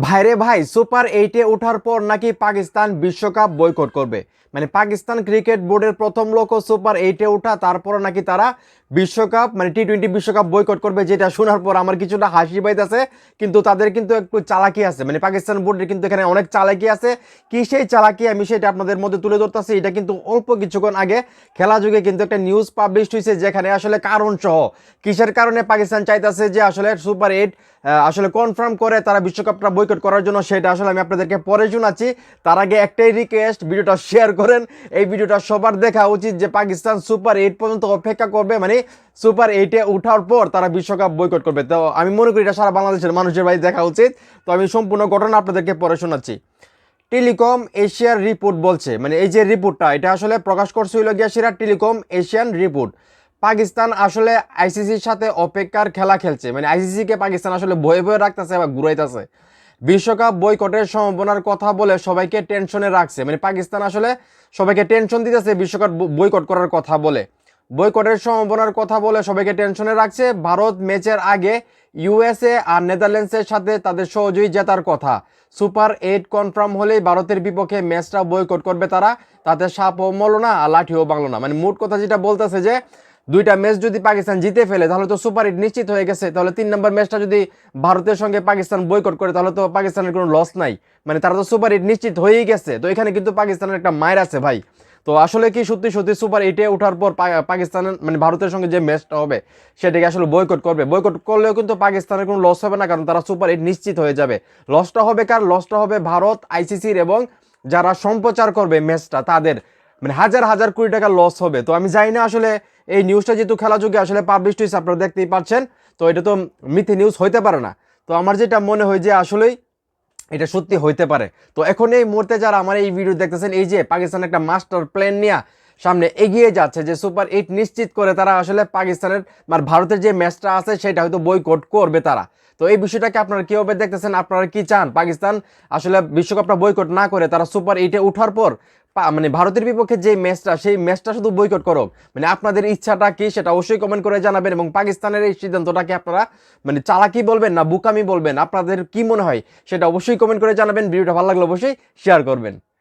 ভাইরে ভাই, সুপার 8-এ ওঠার পর নাকি পাকিস্তান বিশ্বকাপ বয়কট করবে। মানে পাকিস্তান ক্রিকেট বোর্ডের প্রথম লক্ষ্য সুপার 8-এ ওঠা, তারপর নাকি তারা বিশ্বকাপ মানে টি-20 বিশ্বকাপ বয়কট করবে। যেটা শোনার পর আমার কিছুটা হাসি পাইতেছে, কিন্তু তাদের কিন্তু একটু চালাকি আছে। মানে পাকিস্তান বোর্ডের কিন্তু এখানে অনেক চালাকি আছে। কি সেই চালাকি আমি সেটা আপনাদের মধ্যে তুলে ধরতেছি। এটা কিন্তু অল্প কিছুক্ষণ আগে খেলা যুগে কিন্তু একটা নিউজ পাবলিশ হয়েছে, যেখানে আসলে কারণ সহ কিসের কারণে পাকিস্তান চাইতেছে যে আসলে সুপার 8 আসলে কনফার্ম করে তারা বিশ্বকাপটা বয়কট করার জন্য, সেটা আসলে আমি আপনাদেরকে পরে শোনাচ্ছি। তার আগে একটাই রিকোয়েস্ট, ভিডিওটা শেয়ার করেন। এই ভিডিওটা সবার দেখা উচিত যে পাকিস্তান সুপার 8 পর্যন্ত অপেক্ষা করবে, মানে সুপার 8-এ ওঠার পর তারা বিশ্বকাপ বয়কট করবে। তো আমি মনে করি এটা সারা বাংলাদেশের মানুষের ভাই দেখা উচিত। তো আমি সম্পূর্ণ ঘটনা আপনাদেরকে পরে শোনাচ্ছি। টেলিকম এশিয়ার রিপোর্ট বলছে, মানে এই যে রিপোর্টটা এটা আসলে প্রকাশ করছে হইল গিয়া সেরা টেলিকম এশিয়ান রিপোর্ট। পাকিস্তান আসলে আইসিসির সাথে অপেক্ষার খেলা খেলছে, মানে আইসিসিকে পাকিস্তান আসলে ভয়ে ভয়ে রাখতেছে বা ঘুরাইতেছে। বিশ্বকাপ বয়কটের সম্ভাবনার কথা বলে সবাইকে টেনশনে রাখছে, মানে পাকিস্তান আসলে সবাইকে টেনশন দিতেছে বিশ্বকাপ বয়কট করার কথা বলে। বয়কটের সম্ভাবনার কথা বলে সবাইকে টেনশনে রাখছে। ভারত ম্যাচের আগে ইউএসএ আর নেদারল্যান্ডসের সাথে তাদের সহজেই জেতার কথা। সুপার 8 কনফার্ম হলেই ভারতের বিপক্ষে ম্যাচটা বয়কট করবে তারা। তাতে সাপও মরলো না আর লাঠিও ভাঙলো না। মানে মোট কথা যেটা বলতেছে যে দুইটা ম্যাচ যদি পাকিস্তান জিতে ফেলে তাহলে তো সুপার 8 নিশ্চিত হয়ে গেছে। তাহলে 3 নম্বর ম্যাচটা যদি ভারতের সঙ্গে পাকিস্তান বয়কট করে তাহলে তো পাকিস্তানের কোনো লস নাই, মানে তারা তো সুপার 8 নিশ্চিত হয়েই গেছে। তো এখানে কিন্তু পাকিস্তানের একটা মায়ের আছে ভাই। তো আসলে কি সত্যি সত্যি সুপার 8-এ ওঠার পর পাকিস্তানের মানে ভারতের সঙ্গে যে ম্যাচটা হবে সেটাকে আসলে বয়কট করবে? বয়কট করলেও কিন্তু পাকিস্তানের কোনো লস হবে না, কারণ তারা সুপার 8 নিশ্চিত হয়ে যাবে। লসটা হবে কার? লসটা হবে ভারত, আইসিসির এবং যারা সম্প্রচার করবে ম্যাচটা তাদের। মানে হাজার হাজার কোটি টাকা লস হবে। তো আমি জানি না আসলে এই নিউজটা যেহেতু খেলা যুগে আসলে পাবলিশ হয়েছে, আপনারা দেখতেই পাচ্ছেন। তো এটা তো মিথ্যে নিউজ হইতে পারে না। তো আমার যেটা মনে হয় যে আসলেই এটা সত্যি হইতে পারে। তো এখন এই মুহূর্তে যারা আমার এই ভিডিও দেখতেছেন, এই যে পাকিস্তান একটা মাস্টার প্ল্যান নিয়ে সামনে এগিয়ে যাচ্ছে যে সুপার 8 নিশ্চিত করে তারা আসলে পাকিস্তানের মানে ভারতের যে ম্যাচটা আছে সেটা হয়তো বয়কট করবে তারা। তো এই বিষয়টাকে আপনারা কিভাবে দেখতেছেন? আপনারা কি চান পাকিস্তান আসলে বিশ্বকাপটা বয়কট না করে তারা সুপার 8-এ ওঠার পর মানে ভারতের বিপক্ষে যে ম্যাচটা সেই ম্যাচটা শুধু বয়কট করুক? মানে আপনাদের ইচ্ছাটা কি সেটা অবশ্যই কমেন্ট করে জানাবেন। এবং পাকিস্তানের এই সিদ্ধান্তটাকে আপনারা মানে চালাকি বলবেন না বুকামি বলবেন, আপনাদের কি মনে হয় সেটা অবশ্যই কমেন্ট করে জানাবেন। ভিডিওটা ভালো লাগলে অবশ্যই শেয়ার করবেন।